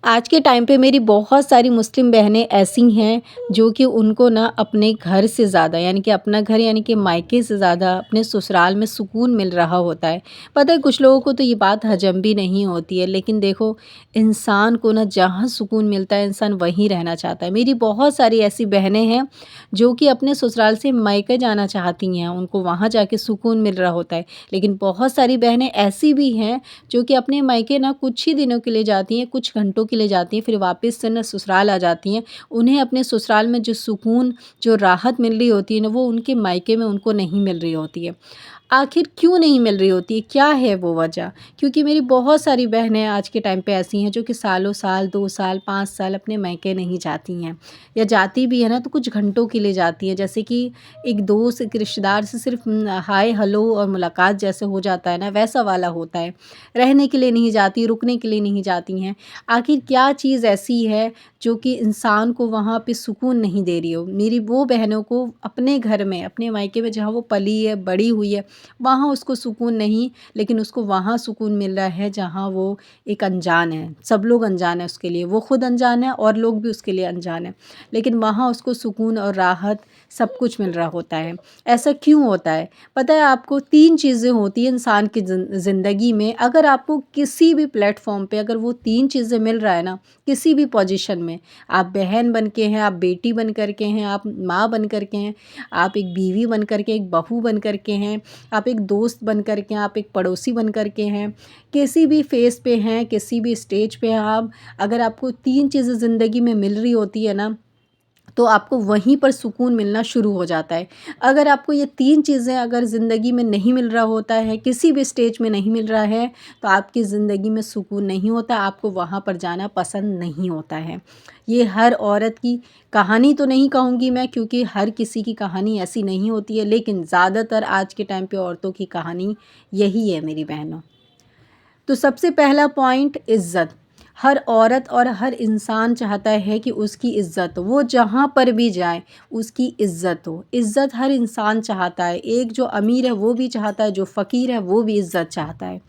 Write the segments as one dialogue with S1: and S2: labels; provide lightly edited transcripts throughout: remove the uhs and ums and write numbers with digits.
S1: आज के टाइम पे मेरी बहुत सारी मुस्लिम बहनें ऐसी हैं जो कि उनको ना अपने घर से ज़्यादा यानी कि अपना घर यानी कि मायके से ज़्यादा अपने ससुराल में सुकून मिल रहा होता है। पता है कुछ लोगों को तो ये बात हजम भी नहीं होती है, लेकिन देखो इंसान को ना जहाँ सुकून मिलता है इंसान वहीं रहना चाहता है। मेरी बहुत सारी ऐसी बहनें हैं जो कि अपने ससुराल से मायके जाना चाहती हैं, उनको वहाँ जाके सुकून मिल रहा होता है। लेकिन बहुत सारी बहनें ऐसी भी हैं जो कि अपने मायके ना कुछ ही दिनों के लिए जाती हैं, कुछ घंटों के लिए जाती हैं, फिर वापस से ना ससुराल आ जाती हैं। उन्हें अपने ससुराल में जो सुकून, जो राहत मिल रही होती है ना, वो उनके मायके में उनको नहीं मिल रही होती है। आखिर क्यों नहीं मिल रही होती है? क्या है वो वजह? क्योंकि मेरी बहुत सारी बहनें आज के टाइम पे ऐसी हैं जो कि सालों-साल, 2 साल, 5 साल अपने मायके नहीं जाती हैं, या जाती भी है ना तो कुछ घंटों के लिए जाती हैं। जैसे कि एक दोस्त, एक रिश्तेदार से सिर्फ़ हाय, हेलो और मुलाकात जैसे हो जाता है ना, वैसा वाला होता है। रहने के लिए नहीं जाती, रुकने के लिए नहीं जाती हैं। आखिर क्या चीज़ ऐसी है जो कि इंसान को वहाँ पे सुकून नहीं दे रही हो? मेरी वो बहनों को अपने घर में, अपने मायके में जहाँ वो पली है, बड़ी हुई है, वहाँ उसको सुकून नहीं, लेकिन उसको वहाँ सुकून मिल रहा है जहाँ वो एक अनजान है। सब लोग अनजान हैं उसके लिए, वो खुद अनजान है और लोग भी उसके लिए अनजान हैं। लेकिन वहाँ उसको सुकून और राहत सब कुछ मिल रहा होता है। ऐसा क्यों होता है? पता है आपको 3 चीज़ें होती हैं इंसान की ज़िंदगी में। अगर आपको किसी भी प्लेटफ़ॉर्म पे अगर वो 3 चीज़ें मिल रहा है ना, किसी भी पोज़ीशन में, आप बहन बन के हैं, आप बेटी बन कर के हैं, आप माँ बन कर के हैं, आप एक बीवी बन कर के, एक बहू बन कर के हैं, आप एक दोस्त बन कर के हैं, आप एक पड़ोसी बन कर के हैं, किसी भी फ़ेज़ पे हैं, किसी भी स्टेज पे हैं आप, अगर आपको 3 चीज़ें ज़िंदगी में मिल रही होती है ना, तो आपको वहीं पर सुकून मिलना शुरू हो जाता है। अगर आपको ये 3 चीज़ें अगर ज़िंदगी में नहीं मिल रहा होता है, किसी भी स्टेज में नहीं मिल रहा है, तो आपकी ज़िंदगी में सुकून नहीं होता, आपको वहाँ पर जाना पसंद नहीं होता है। ये हर औरत की कहानी तो नहीं कहूँगी मैं, क्योंकि हर किसी की कहानी ऐसी नहीं होती है, लेकिन ज़्यादातर आज के टाइम पे औरतों की कहानी यही है मेरी बहनों। तो सबसे पहला पॉइंट इज़्ज़त। हर औरत और हर इंसान चाहता है कि उसकी इज़्ज़त हो, वो जहाँ पर भी जाए उसकी इज़्ज़त हो। इज़्ज़त हर इंसान चाहता है, एक जो अमीर है वो भी चाहता है, जो फ़कीर है वो भी इज़्ज़त चाहता है।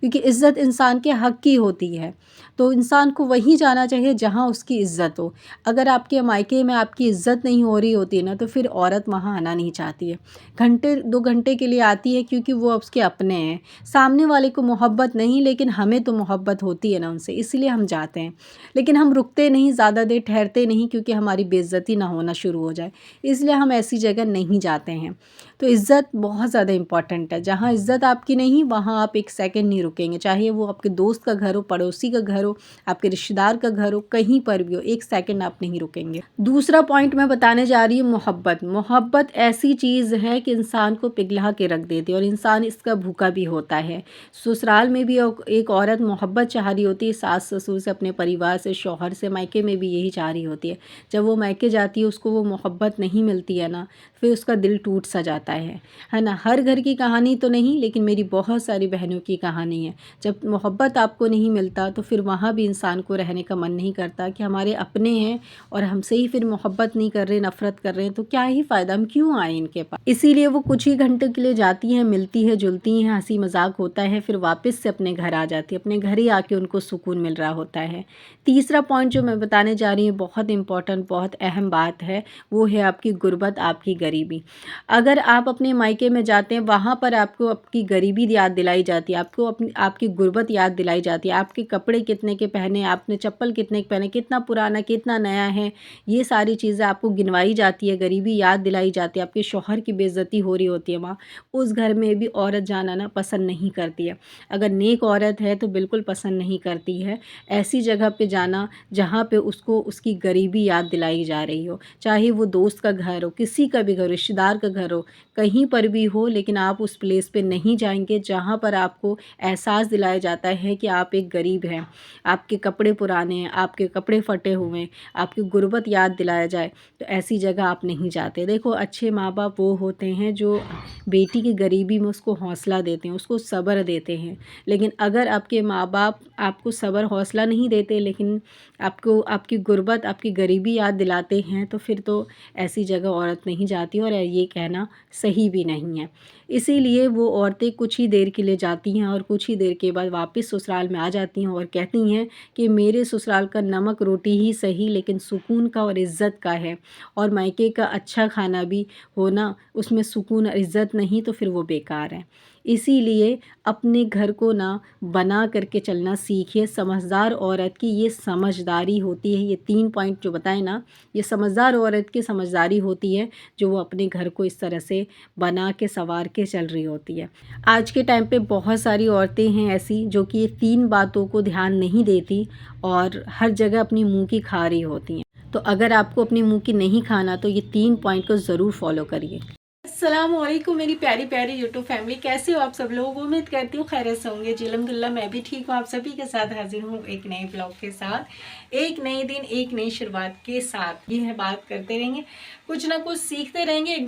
S1: क्योंकि इज़्ज़त इंसान के हक़ की होती है, तो इंसान को वहीं जाना चाहिए जहाँ उसकी इज़्ज़त हो। अगर आपके मायके में आपकी इज़्ज़त नहीं हो रही होती है ना, तो फिर औरत वहाँ आना नहीं चाहती है। घंटे 2 घंटे के लिए आती है क्योंकि वो उसके अपने हैं। सामने वाले को मोहब्बत नहीं, लेकिन हमें तो मोहब्बत होती है ना उनसे, इसलिए हम जाते हैं। लेकिन हम रुकते नहीं, ज़्यादा देर ठहरते नहीं, क्योंकि हमारी बेइज़्ज़ती ना होना शुरू हो जाए, इसलिए हम ऐसी जगह नहीं जाते हैं। तो इज़्ज़त बहुत ज़्यादा इम्पॉर्टेंट है। जहाँ इज़्ज़त आपकी नहीं, वहाँ आप एक सेकंड नहीं रुकेंगे, चाहे वो आपके दोस्त का घर हो, पड़ोसी का घर हो, आपके रिश्तेदार का घर हो, कहीं पर भी हो, एक सेकंड आप नहीं रुकेंगे। दूसरा पॉइंट मैं बताने जा रही हूँ, मोहब्बत। मोहब्बत ऐसी चीज़ है कि इंसान को पिघला के रख देती है, और इंसान इसका भूखा भी होता है। ससुराल में भी एक औरत मोहब्बत चाह रही होती है, सास ससुर से, अपने परिवार से, शौहर से, मायके में भी यही चाह रही होती है। जब वो मायके जाती है, उसको वो मोहब्बत नहीं मिलती है ना, फिर उसका दिल टूट सा जाता है ना। हर घर की कहानी तो नहीं, लेकिन मेरी बहुत सारी बहनों की कहानी है। जब मोहब्बत आपको नहीं मिलता, तो फिर वहाँ भी इंसान को रहने का मन नहीं करता कि हमारे अपने हैं और हमसे ही फिर मोहब्बत नहीं कर रहे, नफ़रत कर रहे हैं, तो क्या ही फ़ायदा, हम क्यों आए इनके पास। इसीलिए वो कुछ ही घंटे के लिए जाती हैं, मिलती है, जुलती हैं, हँसी मज़ाक होता है, फिर वापस से अपने घर आ जाती है। अपने घर ही आके उनको सुकून मिल रहा होता है। तीसरा पॉइंट जो मैं बताने जा रही हूँ, बहुत इम्पोर्टेंट, बहुत अहम बात है, वो है आपकी गुर्बत, आपकी गरीबी। अगर आप अपने मायके में जाते हैं, वहाँ पर आपको आपकी गरीबी याद दिलाई जाती है, आपको अपनी आपकी गुर्बत याद दिलाई जाती है। आपके कपड़े कितने के पहने, आपने चप्पल कितने के पहने, कितना पुराना, कितना नया है, ये सारी चीज़ें आपको गिनवाई जाती है, गरीबी याद दिलाई जाती है। आपके शौहर की बेइज़्ज़ती हो रही होती है वहाँ, उस घर में भी औरत जाना ना पसंद नहीं करती है। अगर नेक औरत है तो बिल्कुल पसंद नहीं करती है ऐसी जगह पे जाना जहाँ पे उसको उसकी गरीबी याद दिलाई जा रही हो। चाहे वो दोस्त का घर हो, किसी का भी घर हो, रिश्तेदार का घर हो, कहीं पर भी हो, लेकिन आप उस प्लेस पे नहीं जाएँगे जहाँ पर आपको एहसास दिलाया जाता है कि आप एक गरीब हैं, आपके कपड़े पुराने हैं, आपके कपड़े फटे हुए हैं, आपकी गुर्बत याद दिलाया जाए, तो ऐसी जगह आप नहीं जाते। देखो, अच्छे माँ-बाप वो होते हैं जो बेटी की गरीबी में उसको हौसला देते हैं, उसको सब्र देते हैं। लेकिन अगर आपके माँ-बाप आपको सब्र हौसला नहीं देते, लेकिन आपको आपकी गुर्बत, आपकी गरीबी याद दिलाते हैं, तो फिर तो ऐसी जगह औरत नहीं जाती, और ये कहना सही भी नहीं है। इसीलिए वो औरतें कुछ ही देर के लिए जाती हैं और कुछ ही देर के बाद वापस ससुराल में आ जाती हैं और कहती हैं कि मेरे ससुराल का नमक रोटी ही सही लेकिन सुकून का और इज़्ज़त का है, और मायके का अच्छा खाना भी होना उसमें सुकून और इज़्ज़त नहीं तो फिर वो बेकार है। इसीलिए अपने घर को ना बना करके चलना सीखिए। समझदार औरत की ये समझदारी होती है, ये 3 पॉइंट जो बताए ना, ये समझदार औरत की समझदारी होती है जो वो अपने घर को इस तरह से बना के सँवार के चल रही होती है। आज के टाइम पे बहुत सारी औरतें हैं ऐसी जो कि ये 3 बातों को ध्यान नहीं देती और हर जगह अपनी मुँह की खा रही होती हैं। तो अगर आपको अपनी मुँह की नहीं खाना तो ये 3 पॉइंट को ज़रूर फ़ॉलो करिए। अस्सलामुअलैकुम मेरी प्यारी प्यारी यूट्यूब फैमिली, कैसे हो आप सब लोग। उम्मीद करती हूँ खैरियत से होंगे जी। अल्हम्दुलिल्लाह मैं भी ठीक हूँ। आप सभी के साथ हाजिर हूँ एक नए ब्लॉग के साथ, एक नए दिन एक नई शुरुआत के साथ। ये है बात करते रहेंगे, कुछ ना कुछ सीखते रहेंगे, एक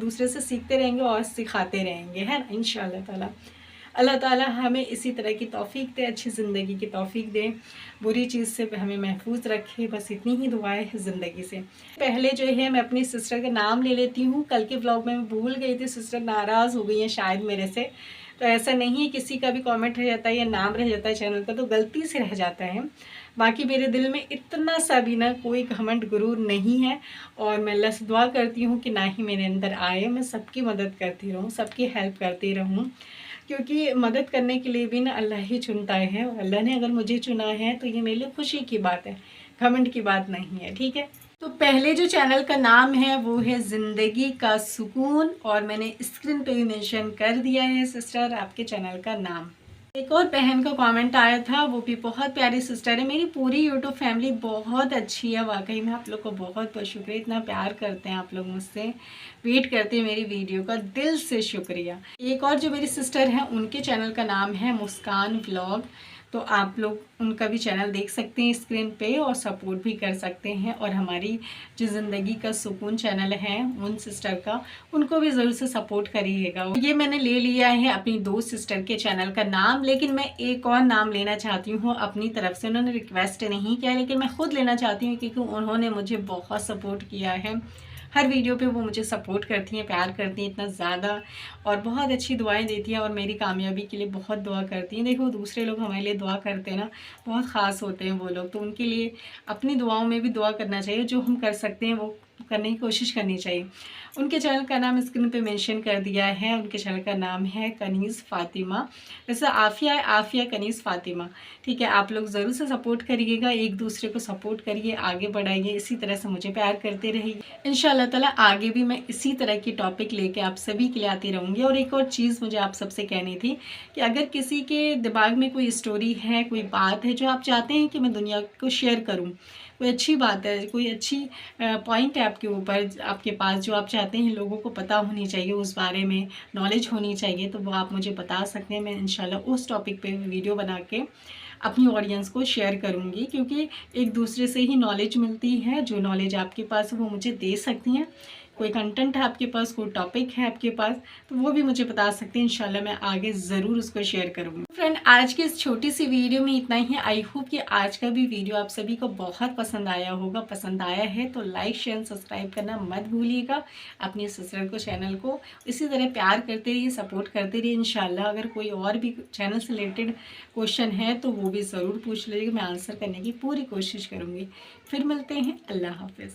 S1: दूसरे से सीखते रहेंगे और सिखाते रहेंगे, है ना, इंशाअल्लाह ताला। अल्लाह ताला हमें इसी तरह की तौफीक दे, अच्छी ज़िंदगी की तौफीक दे, बुरी चीज़ से हमें महफूज रखे। बस इतनी ही दुआएं ज़िंदगी से। पहले जो है मैं अपनी सिस्टर का नाम ले लेती हूँ। कल के ब्लॉग में मैं भूल गई थी, सिस्टर नाराज़ हो गई हैं शायद मेरे से। तो ऐसा नहीं है, किसी का भी कमेंट रह जाता है या नाम रह जाता है चैनल का तो गलती से रह जाता है। बाकी मेरे दिल में इतना सा भी ना कोई घमंड गुरूर नहीं है और मैं अल्लाह से दुआ करती हूँ कि ना ही मेरे अंदर आए। मैं सबकी मदद करती रहूँ, सबकी हेल्प करती रहूँ, क्योंकि मदद करने के लिए भी ना अल्लाह ही चुनता है और अल्लाह ने अगर मुझे चुना है तो ये मेरे लिए खुशी की बात है, घमंड की बात नहीं है, ठीक है। तो पहले जो चैनल का नाम है वो है ज़िंदगी का सुकून और मैंने स्क्रीन पे भी मेंशन कर दिया है सिस्टर आपके चैनल का नाम। एक और बहन का कमेंट आया था, वो भी बहुत प्यारी सिस्टर है। मेरी पूरी यूट्यूब फैमिली बहुत अच्छी है, वाकई में आप लोग को बहुत बहुत शुक्रिया, इतना प्यार करते हैं आप लोग मुझसे, वेट करते हैं मेरी वीडियो का, दिल से शुक्रिया। एक और जो मेरी सिस्टर है उनके चैनल का नाम है मुस्कान व्लॉग, तो आप लोग उनका भी चैनल देख सकते हैं स्क्रीन पे और सपोर्ट भी कर सकते हैं। और हमारी जो ज़िंदगी का सुकून चैनल है उन सिस्टर का, उनको भी ज़रूर से सपोर्ट करिएगा। ये मैंने ले लिया है अपनी 2 सिस्टर के चैनल का नाम, लेकिन मैं एक और नाम लेना चाहती हूँ अपनी तरफ से। उन्होंने रिक्वेस्ट नहीं किया लेकिन मैं खुद लेना चाहती हूँ क्योंकि उन्होंने मुझे बहुत सपोर्ट किया है। हर वीडियो पे वो मुझे सपोर्ट करती हैं, प्यार करती हैं इतना ज़्यादा और बहुत अच्छी दुआएं देती हैं और मेरी कामयाबी के लिए बहुत दुआ करती हैं। देखो दूसरे लोग हमारे लिए दुआ करते हैं ना, बहुत ख़ास होते हैं वो लोग, तो उनके लिए अपनी दुआओं में भी दुआ करना चाहिए। जो हम कर सकते हैं वो करने की कोशिश करनी चाहिए। उनके चैनल का नाम स्क्रीन पे मेंशन कर दिया है। उनके चैनल का नाम है कनीज़ फ़ातिमा, वैसे आफ़िया है, आफ़िया कनीज़ फ़ातिमा, ठीक है। आप लोग ज़रूर से सपोर्ट करिएगा, एक दूसरे को सपोर्ट करिए, आगे बढ़ाइए, इसी तरह से मुझे प्यार करते रहिए। इंशाअल्लाह ताला आगे भी मैं इसी तरह की टॉपिक लेके आप सभी के लिए आती रहूँगी। और एक और चीज़ मुझे आप सबसे कहनी थी कि अगर किसी के दिमाग में कोई स्टोरी है, कोई बात है जो आप चाहते हैं कि मैं दुनिया को शेयर करूँ, कोई अच्छी बात है, कोई अच्छी पॉइंट है आपके ऊपर, आपके पास, जो आप चाहते हैं लोगों को पता होनी चाहिए, उस बारे में नॉलेज होनी चाहिए, तो वो आप मुझे बता सकते हैं। मैं इंशाल्लाह उस टॉपिक पे वीडियो बना के अपनी ऑडियंस को शेयर करूँगी, क्योंकि एक दूसरे से ही नॉलेज मिलती है। जो नॉलेज आपके पास है वो मुझे दे सकती हैं। कोई कंटेंट है आपके पास, कोई टॉपिक है आपके पास, तो वो भी मुझे बता सकते हैं। इंशाल्लाह मैं आगे ज़रूर उसको शेयर करूँगी। फ्रेंड, आज की इस छोटी सी वीडियो में इतना ही है। आई होप कि आज का भी वीडियो आप सभी को बहुत पसंद आया होगा। पसंद आया है तो लाइक शेयर सब्सक्राइब करना मत भूलिएगा। अपनी सिस्टर को, चैनल को इसी तरह प्यार करते रहिए, सपोर्ट करते रहिए। इंशाल्लाह अगर कोई और भी चैनल से रिलेटेड क्वेश्चन है तो वो भी ज़रूर पूछ लीजिएगा, मैं आंसर करने की पूरी कोशिश करूँगी। फिर मिलते हैं, अल्लाह हाफिज़।